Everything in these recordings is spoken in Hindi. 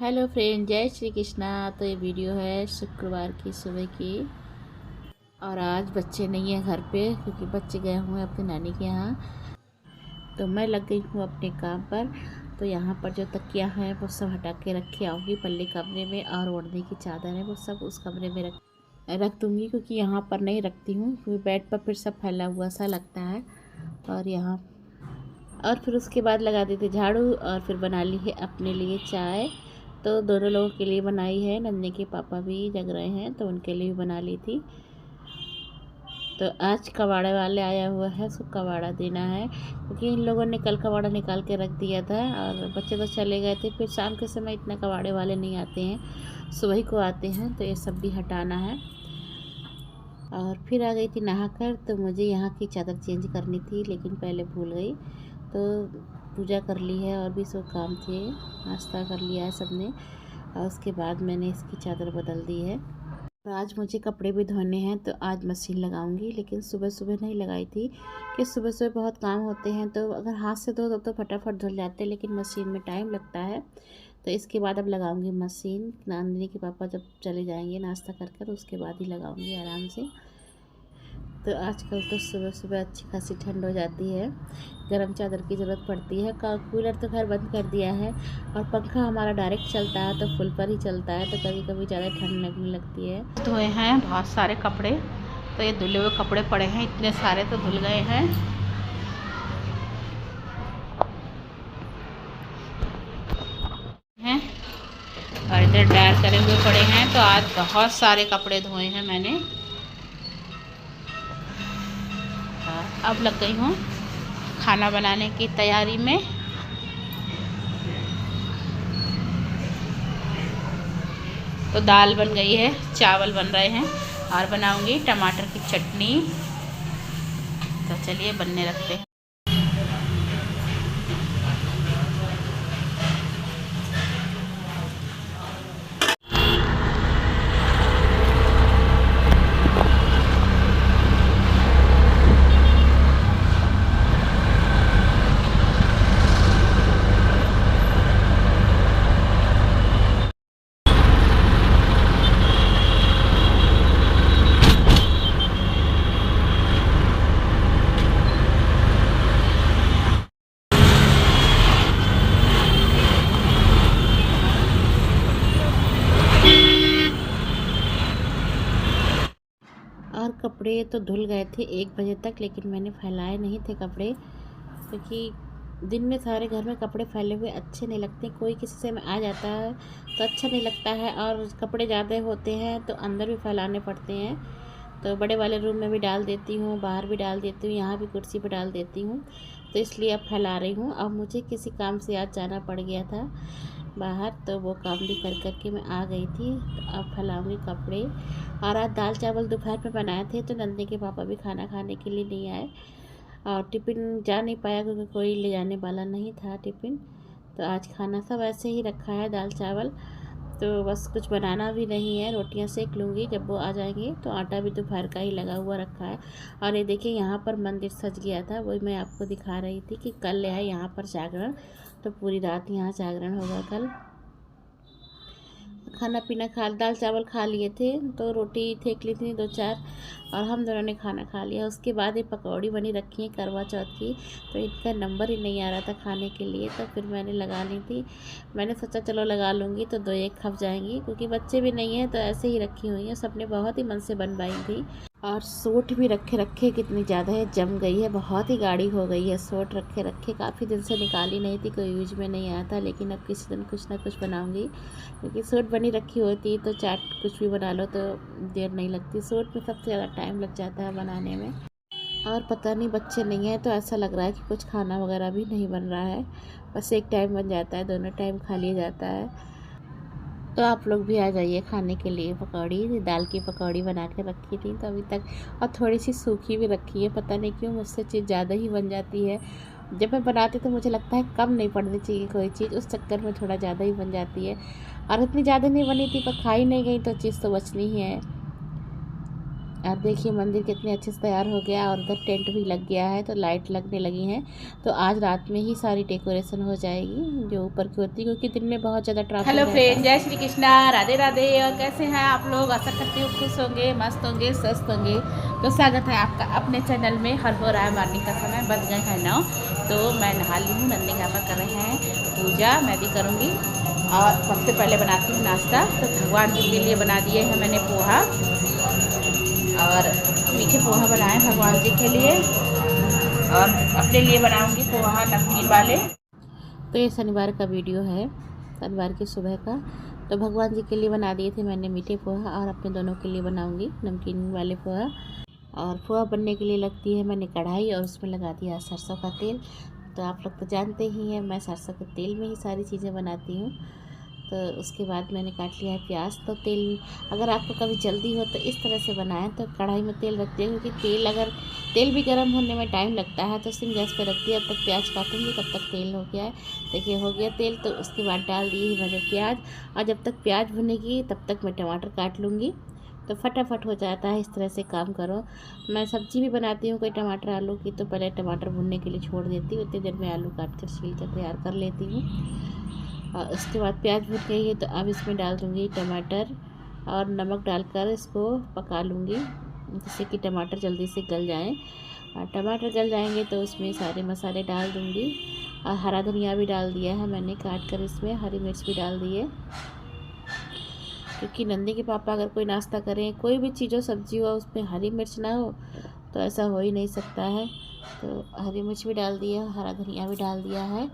हेलो फ्रेंड, जय श्री कृष्णा। तो ये वीडियो है शुक्रवार की सुबह की। और आज बच्चे नहीं हैं घर पे क्योंकि बच्चे गए हुए हैं अपनी नानी के यहाँ। तो मैं लग गई हूँ अपने काम पर। तो यहाँ पर जो तकिया है वो सब हटा के रखे आऊँगी पल्ले कमरे में, और ओढ़ने की चादर है वो सब उस कमरे में रख दूँगी क्योंकि यहाँ पर नहीं रखती हूँ क्योंकि बेड पर फिर सब फैला हुआ सा लगता है। और फिर उसके बाद लगा देते झाड़ू, और फिर बना ली है अपने लिए चाय। तो दोनों लोगों के लिए बनाई है, नन्हे के पापा भी जग रहे हैं तो उनके लिए भी बना ली थी। तो आज कबाड़े वाले आया हुआ है, उसको कबाड़ा देना है क्योंकि इन लोगों ने कल कबाड़ा निकाल के रख दिया था और बच्चे तो चले गए थे। फिर शाम के समय इतना कबाड़े वाले नहीं आते हैं, सुबह ही को आते हैं। तो ये सब भी हटाना है। और फिर आ गई थी नहाकर। तो मुझे यहाँ की चादर चेंज करनी थी लेकिन पहले भूल गई। तो पूजा कर ली है और भी सब काम थे, नाश्ता कर लिया है सबने, और उसके बाद मैंने इसकी चादर बदल दी है। और आज मुझे कपड़े भी धोने हैं तो आज मशीन लगाऊंगी, लेकिन सुबह सुबह नहीं लगाई थी कि सुबह सुबह बहुत काम होते हैं। तो अगर हाथ से धो तो फटाफट धुल जाते हैं, लेकिन मशीन में टाइम लगता है। तो इसके बाद अब लगाऊंगी मशीन। नंदिनी के पापा जब चले जाएंगे नाश्ता कर कर, उसके बाद ही लगाऊंगी आराम से। तो आजकल तो सुबह सुबह अच्छी खासी ठंड हो जाती है, गर्म चादर की ज़रूरत पड़ती है। कूलर तो खैर बंद कर दिया है, और पंखा हमारा डायरेक्ट चलता है तो फुल पर ही चलता है, तो कभी कभी ज़्यादा ठंड लगने लगती है। धोए हैं बहुत सारे कपड़े। तो ये धुले हुए कपड़े पड़े हैं, इतने सारे तो धुल गए हैं। और इधर डायर करे हुए पड़े हैं। तो आज बहुत सारे कपड़े धोए हैं मैंने। अब लग गई हूँ खाना बनाने की तैयारी में। तो दाल बन गई है, चावल बन रहे हैं, और बनाऊंगी टमाटर की चटनी। तो चलिए बनने रखते हैं। और कपड़े तो धुल गए थे 1 बजे तक, लेकिन मैंने फैलाए नहीं थे कपड़े क्योंकि दिन में सारे घर में कपड़े फैले हुए अच्छे नहीं लगते। कोई किसी से में आ जाता है तो अच्छा नहीं लगता है, और कपड़े ज़्यादा होते हैं तो अंदर भी फैलाने पड़ते हैं। तो बड़े वाले रूम में भी डाल देती हूँ, बाहर भी डाल देती हूँ, यहाँ भी कुर्सी पर डाल देती हूँ। तो इसलिए अब फैला रही हूँ। अब मुझे किसी काम से आज जाना पड़ गया था बाहर, तो वो काम भी कर करके मैं आ गई थी। तो अब फैलाऊँगी कपड़े। और आज दाल चावल दोपहर में बनाए थे, तो नंदनी के पापा भी खाना खाने के लिए नहीं आए, और टिफ़िन जा नहीं पाया क्योंकि कोई ले जाने वाला नहीं था टिफ़िन। तो आज खाना सब ऐसे ही रखा है, दाल चावल। तो बस कुछ बनाना भी नहीं है, रोटियां सेक लूँगी जब वो आ जाएंगे। तो आटा भी दोपहर का ही लगा हुआ रखा है। और ये देखिए यहाँ पर मंदिर सज गया था, वही मैं आपको दिखा रही थी कि कल है यहाँ पर जागरण। तो पूरी रात यहाँ जागरण होगा कल। खाना पीना खा, दाल चावल खा लिए थे, तो रोटी सेक ली थी 2-4, और हम दोनों ने खाना खा लिया। उसके बाद ये पकौड़ी बनी रखी है करवा चौथ की। तो इनका नंबर ही नहीं आ रहा था खाने के लिए, तो फिर मैंने लगा ली थी। मैंने सोचा चलो लगा लूँगी तो 2-1 खप जाएंगी, क्योंकि बच्चे भी नहीं हैं तो ऐसे ही रखी हुई हैं। सबने बहुत ही मन से बनवाई थी। और सूट भी रखे रखे कितनी ज़्यादा है, जम गई है, बहुत ही गाढ़ी हो गई है। सूट रखे रखे काफ़ी दिन से निकाली नहीं थी, कोई यूज में नहीं आया था, लेकिन अब किसी दिन कुछ ना कुछ बनाऊंगी क्योंकि सूट बनी रखी होती तो चाट कुछ भी बना लो तो देर नहीं लगती। सूट में सबसे ज़्यादा टाइम लग जाता है बनाने में। और पता नहीं बच्चे नहीं हैं तो ऐसा लग रहा है कि कुछ खाना वगैरह भी नहीं बन रहा है, बस एक टाइम बन जाता है, दोनों टाइम खा लिया जाता है। तो आप लोग भी आ जाइए खाने के लिए। पकौड़ी, दाल की पकौड़ी बना के रखी थी तो अभी तक, और थोड़ी सी सूखी भी रखी है। पता नहीं क्यों मुझसे चीज़ ज़्यादा ही बन जाती है। जब मैं बनाती तो मुझे लगता है कम नहीं पड़नी चाहिए कोई चीज़, उस चक्कर में थोड़ा ज़्यादा ही बन जाती है। और इतनी ज़्यादा नहीं बनी थी पर खाई नहीं गई तो चीज़ तो बचनी ही है। और देखिए मंदिर कितने अच्छे से तैयार हो गया और उधर टेंट भी लग गया है, तो लाइट लगने लगी हैं। तो आज रात में ही सारी डेकोरेशन हो जाएगी जो ऊपर की होती है, क्योंकि दिन में बहुत ज़्यादा ट्रैफिक रहता है। हेलो फ्रेंड, जय श्री कृष्णा, राधे राधे। और कैसे हैं आप लोग? आशा करती हूँ खुश होंगे, मस्त होंगे, स्वस्थ होंगे। तो स्वागत है आपका अपने चैनल में। हर हो रहा है मॉर्निंग का समय, बज गए हैं 9। तो मैं नहा ली हूँ, नंदी यहाँ पर कर रहे हैं पूजा, मैं भी करूँगी। और सबसे पहले बनाती हूँ नाश्ता। तो भगवान जी के लिए बना दिए हैं मैंने पोहा, और मीठे पोहा बनाए भगवान जी के लिए, और अपने लिए बनाऊंगी पोहा नमकीन वाले। तो ये शनिवार का वीडियो है, शनिवार की सुबह का। तो भगवान जी के लिए बना दिए थे मैंने मीठे पोहा, और अपने दोनों के लिए बनाऊंगी नमकीन वाले पोहा। और पोहा बनने के लिए लगती है मैंने कढ़ाई, और उसमें लगा दिया सरसों का तेल। तो आप लोग तो जानते ही हैं मैं सरसों के तेल में ही सारी चीज़ें बनाती हूँ। तो उसके बाद मैंने काट लिया है प्याज। तो तेल, अगर आपको कभी जल्दी हो तो इस तरह से बनाएं, तो कढ़ाई में तेल रख दिया, क्योंकि तेल भी गर्म होने में टाइम लगता है। तो सिम गैस पे रख दिया, तब तक प्याज काटूंगी, तब तक तेल हो गया है। देखिए हो गया तेल। तो उसके बाद डाल दिए मैंने प्याज, और जब तक प्याज भुनेगी तब तक मैं टमाटर काट लूँगी। तो फटाफट हो जाता है, इस तरह से काम करो। मैं सब्ज़ी भी बनाती हूँ कोई टमाटर आलू की, तो पहले टमाटर भुनने के लिए छोड़ देती हूँ, उतनी देर में आलू काट कर छील कर तैयार कर लेती हूँ। और उसके बाद प्याज भुन गई है, तो अब इसमें डाल दूँगी टमाटर, और नमक डालकर इसको पका लूँगी, जिससे कि टमाटर जल्दी से गल जाएं। और टमाटर गल जाएंगे तो उसमें सारे मसाले डाल दूँगी, और हरा धनिया भी डाल दिया है मैंने काट कर, इसमें हरी मिर्च भी डाल दी है। क्योंकि नंदी के पापा अगर कोई नाश्ता करें, कोई भी चीज़ हो, सब्जी हो, उसमें हरी मिर्च ना हो तो ऐसा हो ही नहीं सकता है। तो हरी मिर्च भी डाल दिया, हरा धनिया भी डाल दिया है।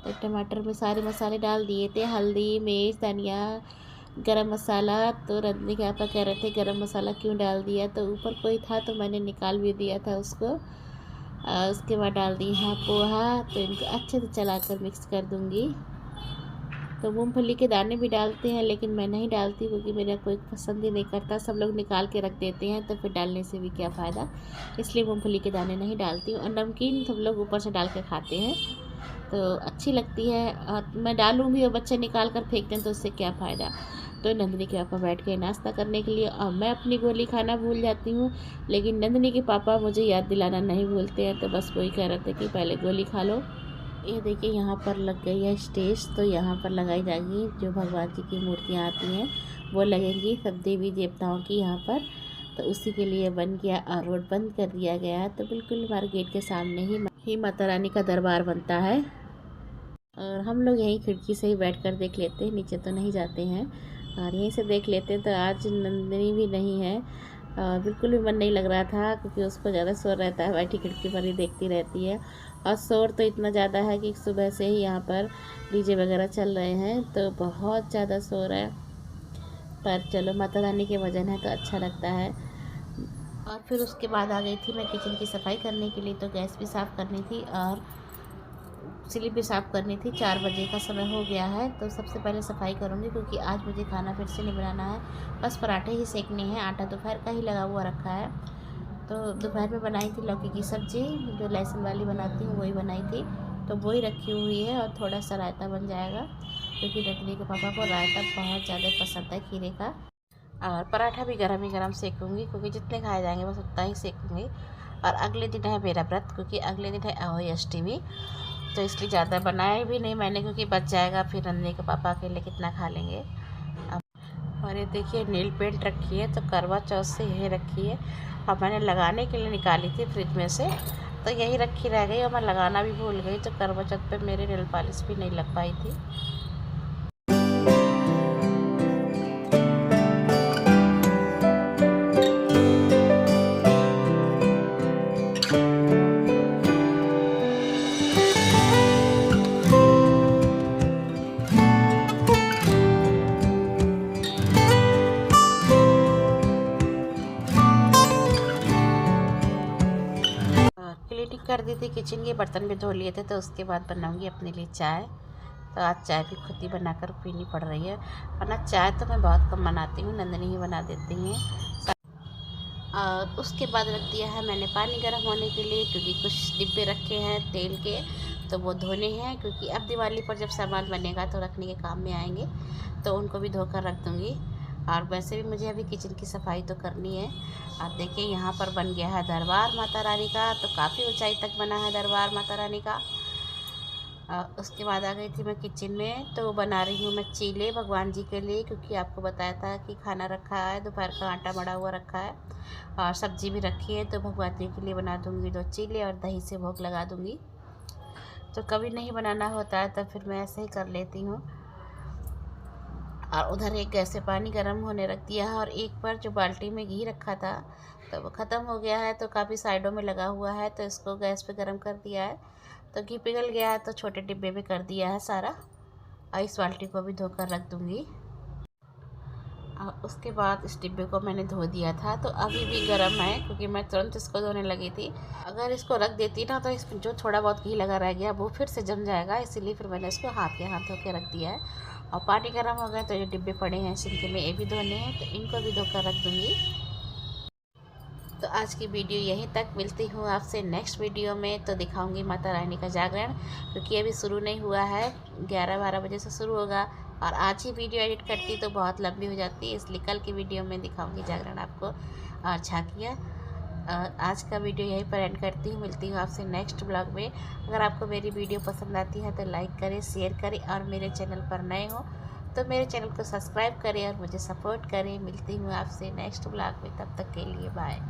तो टमाटर में सारे मसाले डाल दिए थे, हल्दी, मिर्च, धनिया, गरम मसाला। तो नंदी के पापा कह रहे थे गरम मसाला क्यों डाल दिया, तो ऊपर कोई था तो मैंने निकाल भी दिया था उसको। उसके बाद डाल दी है पोहा। तो इनको अच्छे से चलाकर मिक्स कर दूँगी। तो मूंगफली के दाने भी डालते हैं, लेकिन मैं नहीं डालती, क्योंकि मेरा कोई पसंद ही नहीं करता। सब लोग निकाल के रख देते हैं, तो फिर डालने से भी क्या फ़ायदा, इसलिए मूंगफली के दाने नहीं डालती हूँ। और नमकीन सब लोग ऊपर से डाल के खाते हैं, तो अच्छी लगती है। और मैं डालूँगी और बच्चे निकाल कर फेंकते हैं, तो उससे क्या फ़ायदा। तो नंदिनी के पापा बैठ गए नाश्ता करने के लिए, और मैं अपनी गोली खाना भूल जाती हूँ, लेकिन नंदिनी के पापा मुझे याद दिलाना नहीं भूलते हैं। तो बस वही कह रहे थे कि पहले गोली खा लो। ये देखिए यहाँ पर लग गई है स्टेज। तो यहाँ पर लगाई जाएगी जो भगवान जी की मूर्तियाँ आती हैं, वो लगेंगी सब देवी देवताओं की यहाँ पर। तो उसी के लिए बन गया, और रोड बंद कर दिया गया है। तो बिल्कुल हमारे गेट के सामने ही माता रानी का दरबार बनता है, और हम लोग यहीं खिड़की से ही बैठकर देख लेते हैं, नीचे तो नहीं जाते हैं, और यहीं से देख लेते हैं। तो आज नंदिनी भी नहीं है, और बिल्कुल भी मन नहीं लग रहा था, क्योंकि उसको ज़्यादा शोर रहता है, बैठी खिड़की पर ही देखती रहती है। और शोर तो इतना ज़्यादा है कि सुबह से ही यहाँ पर डीजे वगैरह चल रहे हैं, तो बहुत ज़्यादा शोर है। पर चलो, माता रानी के भजन है तो अच्छा लगता है। और फिर उसके बाद आ गई थी मैं किचन की सफाई करने के लिए। तो गैस भी साफ़ करनी थी, और स्लिप भी साफ़ करनी थी। 4 बजे का समय हो गया है। तो सबसे पहले सफाई करूँगी, क्योंकि आज मुझे खाना फिर से नहीं बनाना है, बस पराठे ही सेकने हैं। आटा दोपहर का ही लगा हुआ रखा है। तो दोपहर में बनाई थी लौकी की सब्ज़ी, जो लहसुन वाली बनाती हूँ वही बनाई थी, तो वही रखी हुई है। और थोड़ा सा रायता बन जाएगा, क्योंकि नंदिनी के पापा को रायता बहुत ज़्यादा पसंद है खीरे का। और पराठा भी गरम ही गरम सेकूँगी, क्योंकि जितने खाए जाएंगे बस उतना ही सेकूँगी। और अगले दिन है मेरा व्रत, क्योंकि अगले दिन है अहोई अष्टमी, तो इसलिए ज़्यादा बनाया भी नहीं मैंने, क्योंकि बच जाएगा, फिर नंदिनी के पापा अकेले कितना खा लेंगे। और ये देखिए नील पेंट रखी है, तो करवा चौथ से यही रखी है, और मैंने लगाने के लिए निकाली थी फ्रिज में से, तो यही रखी रह गई, और मैं लगाना भी भूल गई। तो करवा चौथ पे मेरे नेल पॉलिश भी नहीं लग पाई थी। क्लीनिंग कर दी थी, किचन के बर्तन भी धो लिए थे। तो उसके बाद बनाऊंगी अपने लिए चाय। तो आज चाय भी खुद ही बनाकर पीनी पड़ रही है, वरना चाय तो मैं बहुत कम बनाती हूँ, नंदिनी ही बना देती हैं। और उसके बाद रख दिया है मैंने पानी गर्म होने के लिए, क्योंकि कुछ डिब्बे रखे हैं तेल के, तो वो धोने हैं। क्योंकि अब दिवाली पर जब सामान बनेगा तो रखने के काम में आएंगे, तो उनको भी धोकर रख दूँगी। और वैसे भी मुझे अभी किचन की सफाई तो करनी है। आप देखिए यहाँ पर बन गया है दरबार माता रानी का, तो काफ़ी ऊंचाई तक बना है दरबार माता रानी का। उसके बाद आ गई थी मैं किचन में, तो बना रही हूँ मैं चीले भगवान जी के लिए, क्योंकि आपको बताया था कि खाना रखा है, दोपहर का आटा मड़ा हुआ रखा है और सब्जी भी रखी है, तो भगवान जी के लिए बना दूँगी 2 चीले और दही से भोग लगा दूँगी। तो कभी नहीं बनाना होता है तो फिर मैं ऐसे ही कर लेती हूँ। और उधर एक गैस से पानी गर्म होने रख दिया है, और एक पर जो बाल्टी में घी रखा था तो वो ख़त्म हो गया है, तो काफ़ी साइडों में लगा हुआ है, तो इसको गैस पे गर्म कर दिया है। तो घी पिघल गया है, तो छोटे डिब्बे में कर दिया है सारा, और इस बाल्टी को भी धोकर रख दूँगी। और उसके बाद इस डिब्बे को मैंने धो दिया था, तो अभी भी गर्म है, क्योंकि मैं तुरंत इसको धोने लगी थी। अगर इसको रख देती ना तो इसमें जो थोड़ा बहुत घी लगा रह गया वो फिर से जम जाएगा, इसीलिए फिर मैंने इसको हाथ धो के रख दिया है। और पानी गर्म हो गया, तो ये डिब्बे पड़े हैं सिंक में, ये भी धोने हैं, तो इनको भी धोकर रख दूँगी। तो आज की वीडियो यहीं तक, मिलती हूँ आपसे नेक्स्ट वीडियो में। तो दिखाऊंगी माता रानी का जागरण, क्योंकि अभी शुरू नहीं हुआ है, 11-12 बजे से शुरू होगा, और आज ही वीडियो एडिट करती तो बहुत लंबी हो जाती है, इसलिए कल की वीडियो में दिखाऊंगी जागरण आपको और झांकियाँ। आज का वीडियो यहीं पर एंड करती हूँ, मिलती हूँ आपसे नेक्स्ट ब्लॉग में। अगर आपको मेरी वीडियो पसंद आती है तो लाइक करें, शेयर करें, और मेरे चैनल पर नए हो तो मेरे चैनल को सब्सक्राइब करें और मुझे सपोर्ट करें। मिलती हूँ आपसे नेक्स्ट ब्लॉग में, तब तक के लिए बाय।